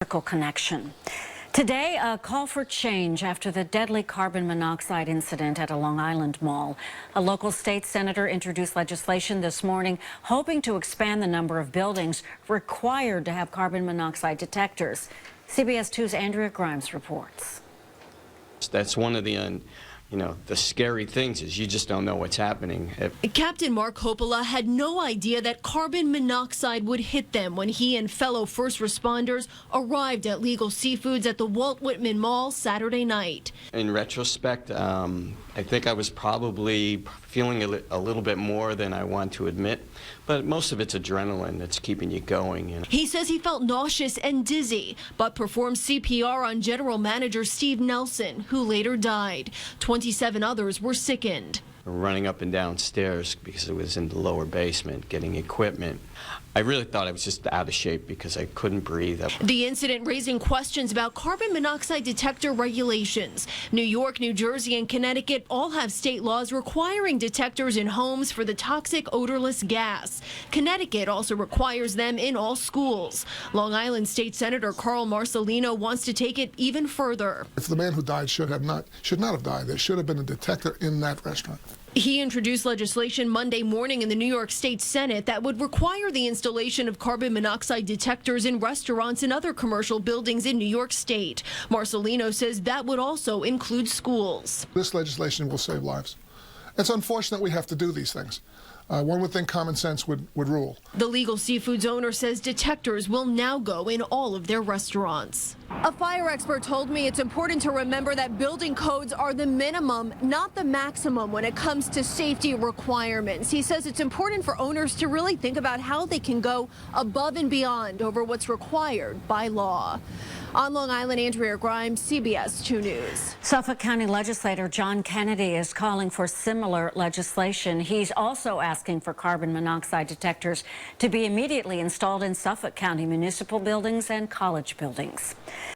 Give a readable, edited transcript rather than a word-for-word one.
Connection. Today, a call for change after the deadly carbon monoxide incident at a Long Island mall. A local state senator introduced legislation this morning hoping to expand the number of buildings required to have carbon monoxide detectors. CBS 2's Andrea Grymes reports. That's one of the the scary things is you just don't know what's happening. Captain Mark Coppola had no idea that carbon monoxide would hit them when he and fellow first responders arrived at Legal Seafoods at the Walt Whitman Mall Saturday night. In retrospect, I think I was probably feeling a little bit more than I want to admit, but most of it's adrenaline that's keeping you going. He says he felt nauseous and dizzy, but performed CPR on General Manager Steve Nelson, who later died. 27 others were sickened. Running up and down stairs because it was in the lower basement, getting equipment. I really thought I was just out of shape because I couldn't breathe. The incident raising questions about carbon monoxide detector regulations. New York, New Jersey, and Connecticut all have state laws requiring detectors in homes for the toxic odorless gas. Connecticut also requires them in all schools. Long Island State Senator Carl Marcelino wants to take it even further. If the man who died should not have died, there should have been a detector in that restaurant. He introduced legislation Monday morning in the New York State Senate that would require the installation of carbon monoxide detectors in restaurants and other commercial buildings in New York State. Marcelino says that would also include schools. This legislation will save lives. It's unfortunate we have to do these things. One would think common sense would rule. The Legal Seafoods owner says detectors will now go in all of their restaurants. A fire expert told me it's important to remember that building codes are the minimum, not the maximum when it comes to safety requirements. He says it's important for owners to really think about how they can go above and beyond over what's required by law. On Long Island, Andrea Grymes, CBS 2 News. Suffolk County legislator John Kennedy is calling for similar legislation. He's also asking for carbon monoxide detectors to be immediately installed in Suffolk County municipal buildings and college buildings.